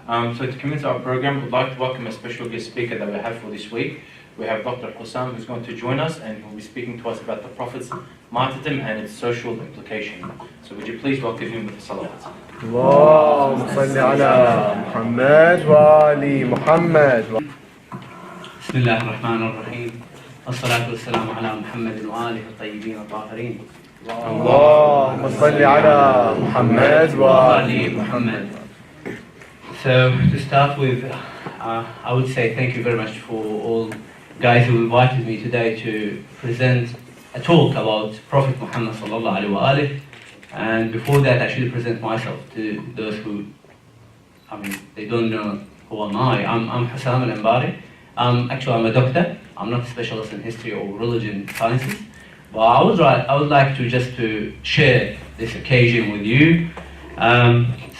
So to commence our program, we'd like to welcome a special guest speaker that we have for this week. We have Dr. Husam, who's going to join us and who will be speaking to us about the Prophet's martyrdom and its social implication. So would you please welcome him with the salawat. اللهم صل على محمد وآل محمد. بسم الله الرحمن الرحيم والصلاة والسلام على محمد وآله الطيبين الطاهرين. اللهم صل على محمد وآل محمد. So to start with, I would say thank you very much for all guys who invited me today to present a talk about Prophet Muhammad sallallahu alaihi wasallam. And before that, I should present myself to those who, they don't know who am I. I'm Hassan al-Anbari. Actually, I'm a doctor. I'm not a specialist in history or religion sciences. But I would like to just to share this occasion with you.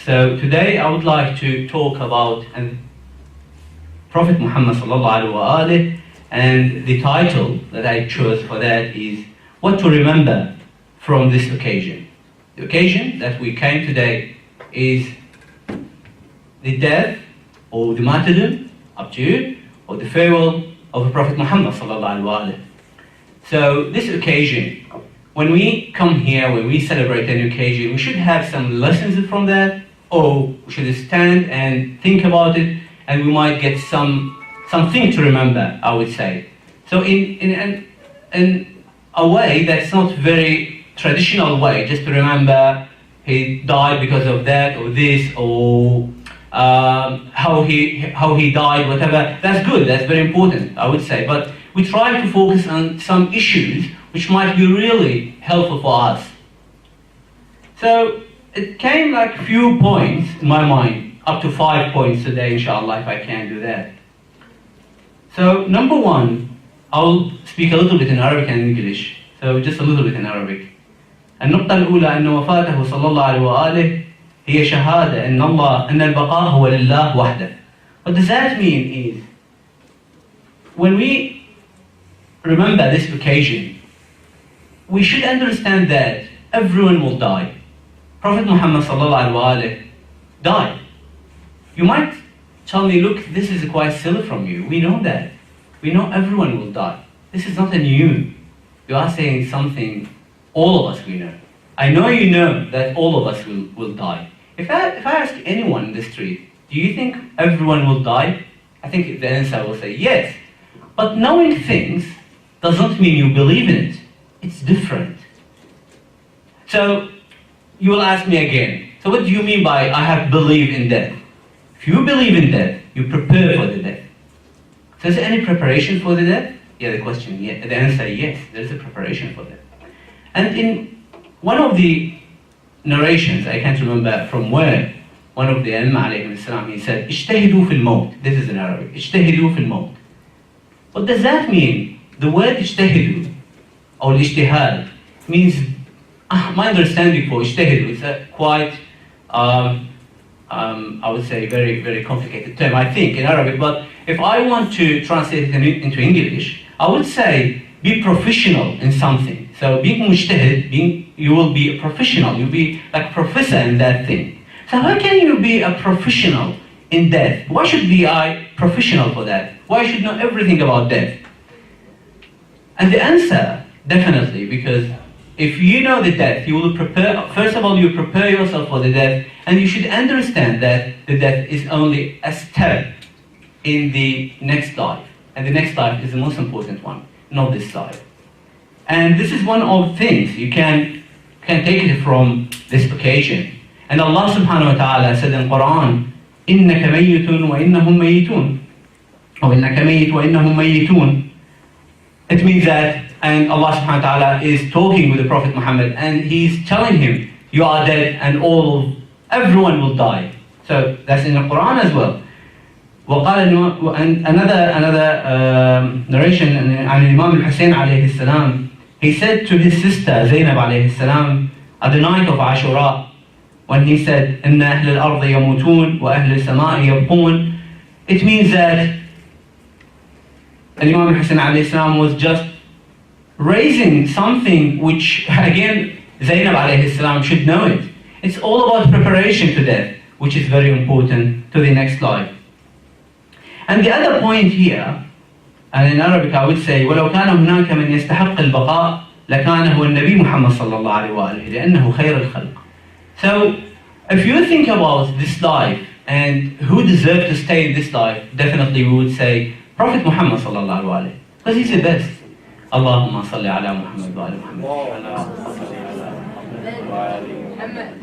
So today I would like to talk about Prophet Muhammad sallallahu alaihi wasallam, and the title that I chose for that is What to Remember from this occasion. The occasion that we came today is the death or the martyrdom, up to you, or the farewell of the Prophet Muhammad sallallahu alaihi wasallam. So this occasion, when we come here, when we celebrate an occasion, we should have some lessons from that, or we should stand and think about it, and we might get something to remember, I would say. So in a way that's not very traditional way, just to remember he died because of that or this, or how he died, whatever. That's good, that's very important, I would say. But we try to focus on some issues which might be really helpful for us. So it came like a few points in my mind, up to 5 points today, inshallah, if I can do that. So number one, I'll speak a little bit in Arabic and English. So just a little bit in Arabic. النقطة الأولى أن وفاته صلى الله عليه وآله هي شهادة أن البقاء هو لله وحده. What does that mean is, when we remember this occasion, we should understand that everyone will die. Prophet Muhammad sallallahu alaihi wasallam died. You might tell me, look, this is quite silly from you. We know that. We know everyone will die. This is not a new. You are saying something all of us we know. I know you know that all of us will die. If I ask anyone in the street, do you think everyone will die? I think the answer will say yes. But knowing things does not mean you believe in it. It's different. So you will ask me again, so what do you mean by I have believed in death? If you believe in death, you prepare for the death. So is there any preparation for the death? Yeah, the answer yes, there is a preparation for that. And in one of the narrations, I can't remember from where, one of the Imam alayhi salam, he said, اجتهدوا في الموت. This is in Arabic. اجتهدوا في الموت. What does that mean? The word اجتهدوا or الاجتهاد means, my understanding for اجتهدوا is a quite, I would say, very, very complicated term, I think, in Arabic. But if I want to translate it into English, I would say be professional in something. So being mujtahid, you will be a professional. You'll be like a professor in that thing. So how can you be a professional in death? Why should be I professional for that? Why should know everything about death? And the answer, definitely, because if you know the death, you will prepare, first of all, you prepare yourself for the death, and you should understand that the death is only a step in the next life. And the next life is the most important one, not this life. And this is one of the things you can take it from this occasion. And Allah subhanahu wa ta'ala said in Quran, إِنَّكَ مَيِّتٌ وَإِنَّهُمْ مَيِّتُونَ or إِنَّكَ مَيِّتٌ وَإِنَّهُمْ مَيِّتُونَ. It means that, and Allah subhanahu wa ta'ala is talking with the Prophet Muhammad, and he's telling him, you are dead and everyone will die. So that's in the Quran as well. And another narration عن الإمام الحسين عليه السلام, he said to his sister Zainab عليه السلام at the night of Ashura, when he said إن أهل الأرض يموتون وأهل السماء يبقون. It means that Imam al-Hussein عليه السلام was just raising something which, again, Zainab عليه السلام should know it. It's all about preparation to death. which is very important to the next life. And the other point here, and in Arabic I would say ولو كان هناك من يستحق البقاء لكان هو النبي محمد صلى الله عليه وآله لأنه خير الخلق. So if you think about this life and who deserves to stay in this life, definitely we would say Prophet Muhammad صلى الله عليه وآله, because he's the best. اللهم صل على محمد وآل محمد.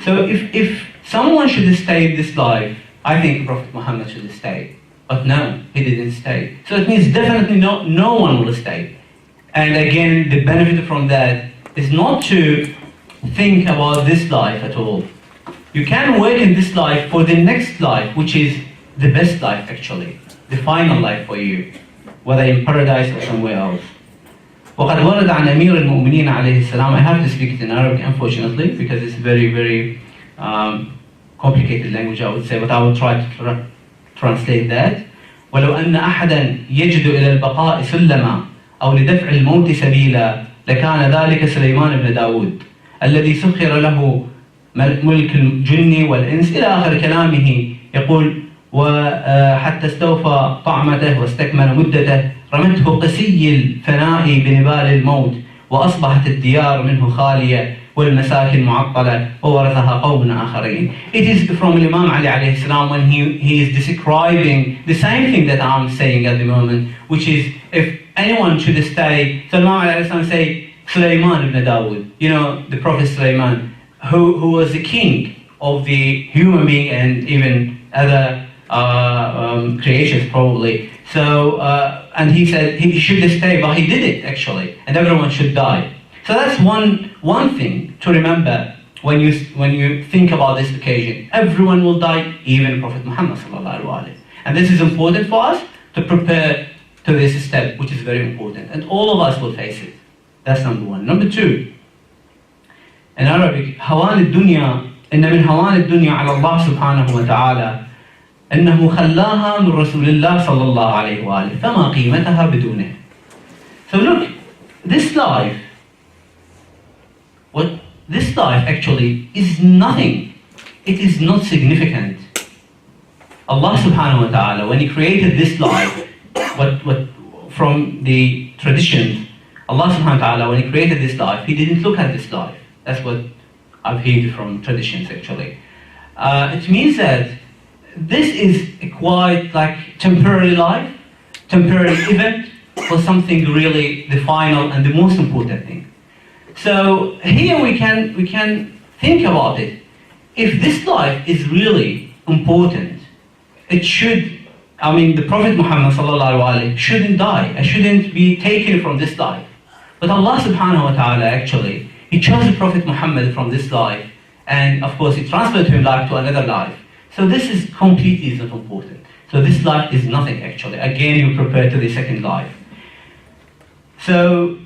So if someone should stay in this life, I think Prophet Muhammad should stay. But no, he didn't stay. So it means definitely no one will stay. And again, the benefit from that is not to think about this life at all. You can work in this life for the next life, which is the best life actually, the final life for you, whether in paradise or somewhere else. وقد ورد عن أمير المؤمنين عليه السلام. I have to speak it in Arabic unfortunately because it's very complicated language I would say, but I will try to translate that. ولو أن أحدا يجد إلى البقاء سلما أو لدفع الموت سبيلا لكان ذلك سليمان بن داود الذي سخر له ملك الجن والإنس إلى آخر كلامه. يقول وحتى استوفى طعمته واستكمل مدته رمته قسي الفناء بنبال الموت وأصبحت الديار منه خالية والمساكن معطلة وورثها قوم آخرين. It is from Imam Ali alayhi salam when he is describing the same thing that I'm saying at the moment, which is if anyone should stay, so Imam Ali alayhi salam say Sulaiman ibn Dawood, you know, the Prophet Sulaiman, who was the king of the human being and even other creations probably. So and he said he should stay, but he did it actually, and everyone should die. So that's one thing to remember when you think about this occasion. Everyone will die, even Prophet Muhammad sallallahu alaihi wasallam. And this is important for us to prepare to this step, which is very important. And all of us will face it. That's number one. Number two, in Arabic, هوان الدنيا إن من هوان الدنيا على الله سبحانه وتعالى أنه خلاها من رسول الله صلى الله عليه وآله فما قيمتها بدونه. So look, this life actually is nothing. It is not significant. Allah subhanahu wa ta'ala, when He created this life, what from the traditions, Allah subhanahu wa ta'ala, when He created this life, He didn't look at this life. That's what I've heard from traditions actually. It means that this is a quite like temporary life, temporary event for something really the final and the most important thing. So here we can think about it. If this life is really important, it should, the Prophet Muhammad sallallahu alaihi wasallam shouldn't die. It shouldn't be taken from this life. But Allah subhanahu wa ta'ala actually, He chose the Prophet Muhammad from this life, and of course He transferred him life to another life. So this is completely not important. So this life is nothing actually. Again, you prepare to the second life. So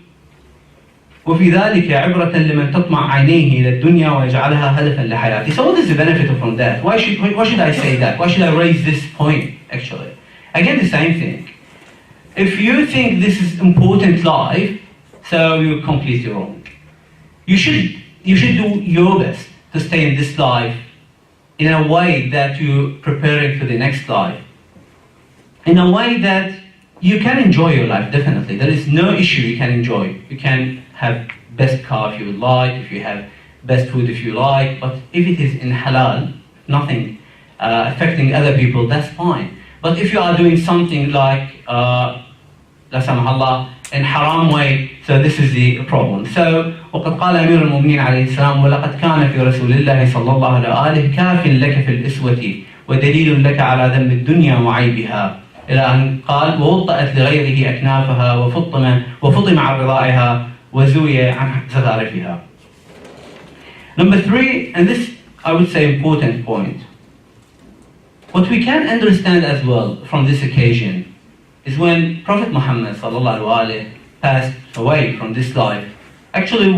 وفي ذلك عبرة لمن تطمع عينيه إلى الدنيا ويجعلها هدفا لحياته. So what is the benefit from that? Why should I say that? Why should I raise this point actually? Again, the same thing. If you think this is important life, so you're completely wrong. You should do your best to stay in this life in a way that you're preparing for the next life. In a way that you can enjoy your life, definitely. There is no issue you can enjoy. You can have best car if you would like, if you have best food if you like, but if it is in halal, nothing affecting other people, that's fine. But if you are doing something like, la samahullah, in haram way, so this is the problem. So, وقد قال أمير المؤمنين عليه السلام ولقد كان في رسول الله صلى الله عليه وآله كاف لك في الإسوة ودليل لك على ذنب الدنيا وعيبها إلى أن قال ووطأت لغيره أكنافها وفطم عن رضائها وزوي عن زخارفها. Number three, and this I would say important point. What we can understand as well from this occasion is when Prophet Muhammad sallallahu alaihi wasallam passed away from this life. Actually,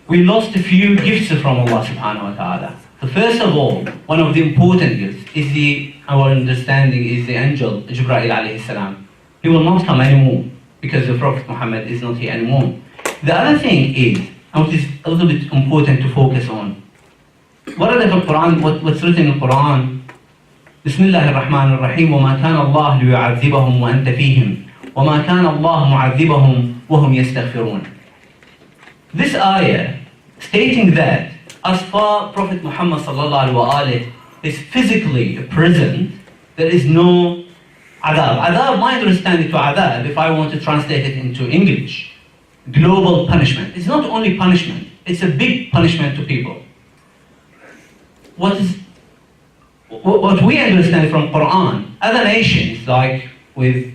we lost a few gifts from Allah subhanahu wa ta'ala. So first of all, one of the important gifts is our understanding is the angel Jibreel alayhi salam. He will not come anymore because the Prophet Muhammad is not here anymore. The other thing is, and which is a little bit important to focus on, ورد في القرآن what's written in the Quran بسم الله الرحمن الرحيم وما كان الله ليعذبهم وأنت فيهم وما كان الله معذبهم وهم يستغفرون. This ayah stating that as far Prophet Muhammad sallallahu alaihi wasallam is physically present, there is no adab. Adab, my understanding to adab, if I want to translate it into English, global punishment. It's not only punishment, it's a big punishment to people. What we understand from Quran, other nations, like with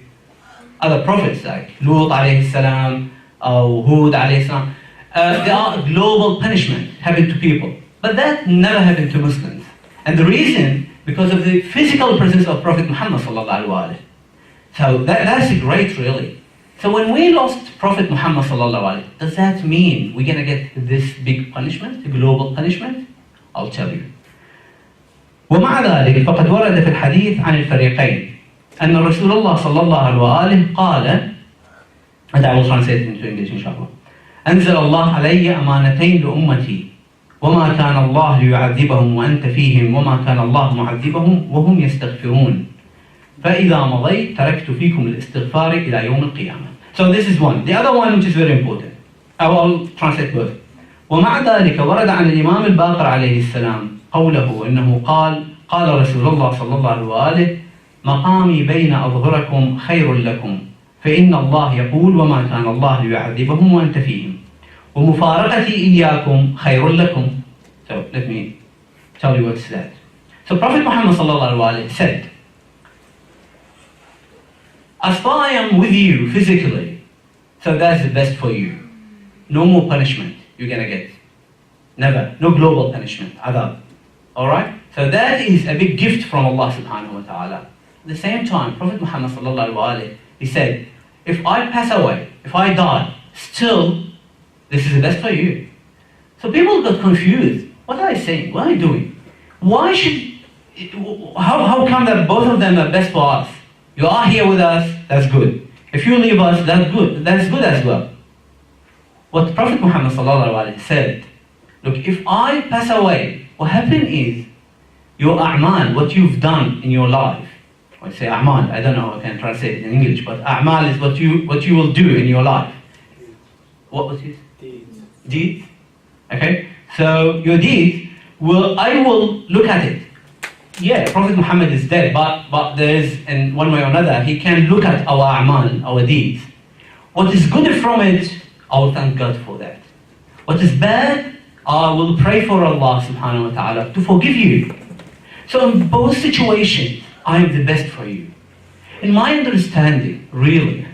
other prophets, like Lut alayhi salam, or Hud alayhi salam, there are global punishment happened to people. But that never happened to Muslims. And the reason, because of the physical presence of Prophet Muhammad sallallahu alaihi wasallam. So that's great, really. So when we lost Prophet Muhammad sallallahu alaihi wasallam, does that mean we're going to get this big punishment, a global punishment? I'll tell you. ومع ذلك فقد ورد في الحديث عن الفريقين أن رسول الله صلى الله عليه وآله قال, and I will translate it into English إن شاء الله. أنزل الله علي أمانتين لأمتي وما كان الله ليعذبهم وأنت فيهم وما كان الله معذبهم وهم يستغفرون فإذا مضيت تركت فيكم الاستغفار إلى يوم القيامة. So this is one. The other one which is very important. I will translate both. ومع ذلك ورد عن الإمام الباقر عليه السلام قوله إنه قال رسول الله صلى الله عليه وآله مقامي بين أظهركم خير لكم فإن الله يقول وما كان الله ليعذبهم وأنت فيهم ومفارقتي إياكم خير لكم. So let me tell you what's that. So Prophet Muhammad sallallahu alaihi wasallam said, as far I am with you physically, so that's the best for you. No more punishment you're gonna get. Never. No global punishment. Adab. Alright? So that is a big gift from Allah subhanahu wa ta'ala. At the same time, Prophet Muhammad sallallahu alaihi wasallam, he said, if I pass away, if I die, still, this is the best for you. So people got confused. What are they saying? What are they doing? How come that both of them are best for us? You are here with us, that's good. If you leave us, that's good as well. What Prophet Muhammad sallallahu alaihi wasallam said, look, if I pass away, what happens is, your a'mal, what you've done in your life, I say a'mal, I don't know how I can translate it in English, but a'mal is what you will do in your life. What was it? Deeds. Okay? So your deeds, I will look at it. Yeah, Prophet Muhammad is dead, but there is, in one way or another, he can look at our a'mal, our deeds. What is good from it, I will thank God for that. What is bad, I will pray for Allah subhanahu wa ta'ala to forgive you. So in both situations, I am the best for you. In my understanding, really,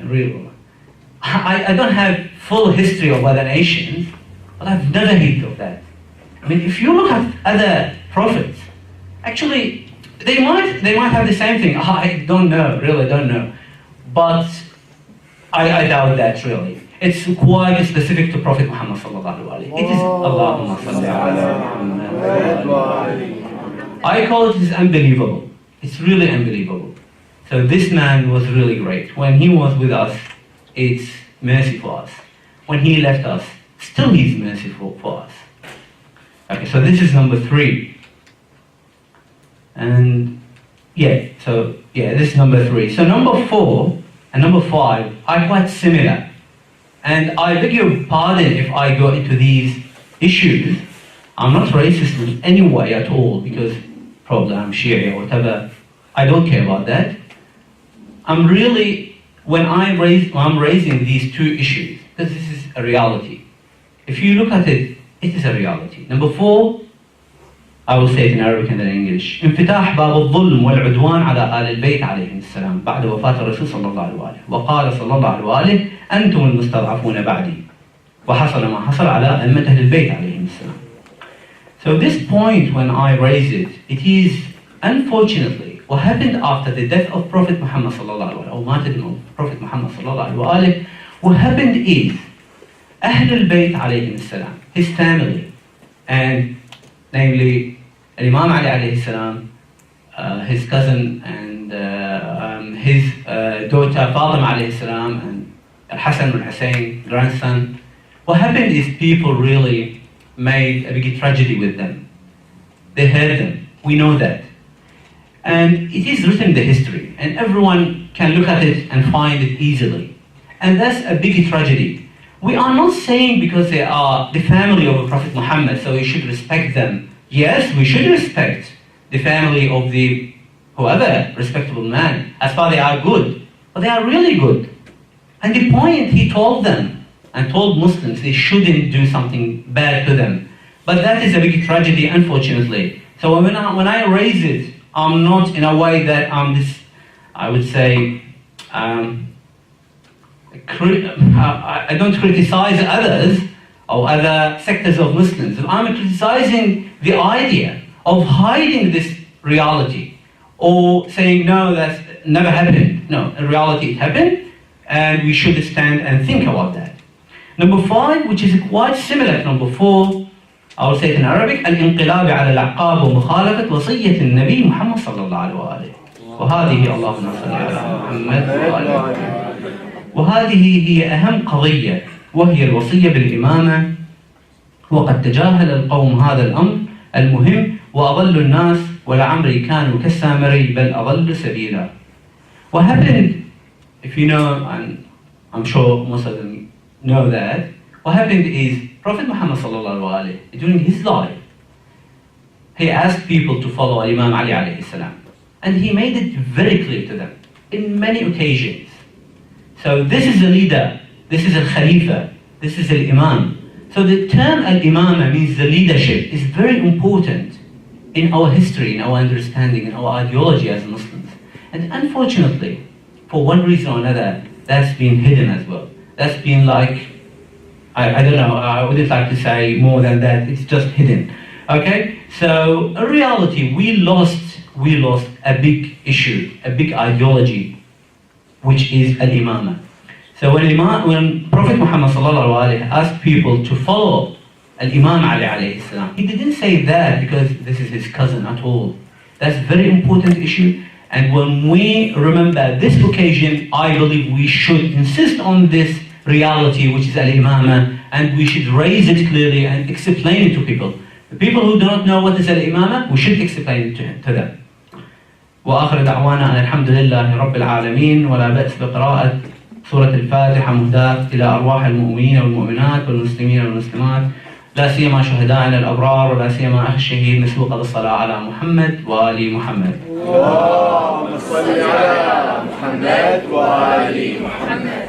I don't have full history of other nations, but I've never heard of that. I mean, if you look at other prophets, actually, they might have the same thing. I don't know, really don't know. But I doubt that, really. It's quite specific to Prophet Muhammad sallallahu alaihi wasallam. It is Allahumma salli ala Muhammad. I call it unbelievable. It's really unbelievable. So this man was really great. When he was with us, it's mercy for us. When he left us, still he's merciful for us. Okay, so this is number 3. And this is number 3. So number 4 and number 5 are quite similar. And I beg your pardon if I go into these issues. I'm not racist in any way at all, because probably I'm Shia or whatever. I don't care about that. I'm really, when I'm raising these 2 issues, because this is a reality. If you look at it, it is a reality. Number 4, I will say it in Arabic and then in English. انفتاح باب الظلم والعدوان على آل البيت عليهم السلام بعد وفاة الرسول صلى الله عليه وآله وقال صلى الله عليه وآله أنتم المستضعفون بعدي وحصل ما حصل على أئمة أهل البيت عليهم السلام. So this point, when I raise it, it is unfortunately what happened after the death of Prophet Muhammad صلى الله عليه وآله or martyrdom of Prophet Muhammad صلى الله عليه وآله. What happened is أهل البيت عليهم السلام, his family, and namely Imam Ali alayhi salam, his cousin and his daughter Fatima alayhi salam, and Hassan and Hussein, grandson. What happened is people really made a big tragedy with them. They heard them. We know that. And it is written in the history, and everyone can look at it and find it easily. And that's a big tragedy. We are not saying because they are the family of the Prophet Muhammad, so we should respect them. Yes, we should respect the family of the whoever respectable man, as far they are good. But they are really good. And the point he told them, and told Muslims they shouldn't do something bad to them. But that is a big tragedy, unfortunately. So when I raise it, I'm not in a way that I'm this, I would say, I don't criticize others or other sectors of Muslims. I'm criticizing the idea of hiding this reality or saying, no, that's never happened. No, in reality it happened, and we should stand and think about that. Number 5, which is quite similar to number 4, I will say it in Arabic, الانقلاب على الأعقاب ومخالفة وصية النبي محمد صلى الله عليه وآله. وهذه اللهم صل على محمد وآله. وهذه هي أهم قضية، وهي الوصية بالامامة. وقد تجاهل القوم هذا الأمر المهم وأضلوا الناس ولعمري كانوا كالسامري بل أضلوا سبيلا. What happened, if you know, and I'm sure most of them know that, what happened is Prophet Muhammad sallallahu alaihi wasallam, during his life, he asked people to follow Imam Ali alayhi salam, and he made it very clear to them in many occasions. So this is a leader, this is a Khalifa, this is an Imam. So the term al-Imama means the leadership is very important in our history, in our understanding, in our ideology as Muslims. And unfortunately, for one reason or another, that's been hidden as well. That's been like, I don't know, I wouldn't like to say more than that, it's just hidden. Okay? So in reality, we lost a big issue, a big ideology, which is al-Imama. So when Prophet Muhammad sallallahu alaihi wasallam asked people to follow al-Imam Ali alayhi salam, he didn't say that because this is his cousin at all. That's a very important issue. And when we remember this occasion, I believe we should insist on this reality, which is al-Imama, and we should raise it clearly and explain it to people. The people who do not know what is al-Imama, we should explain it to them. وآخر دعوانا أن الحمد لله رب العالمين ولا بأس بقراءة سورة الفاتحة مهداة إلى أرواح المؤمنين والمؤمنات والمسلمين والمسلمات لا سيما شهدائنا الأبرار ولا سيما أخ الشهيد مسبوقة بالصلاة على محمد وآل محمد. اللهم صل على محمد وآل محمد.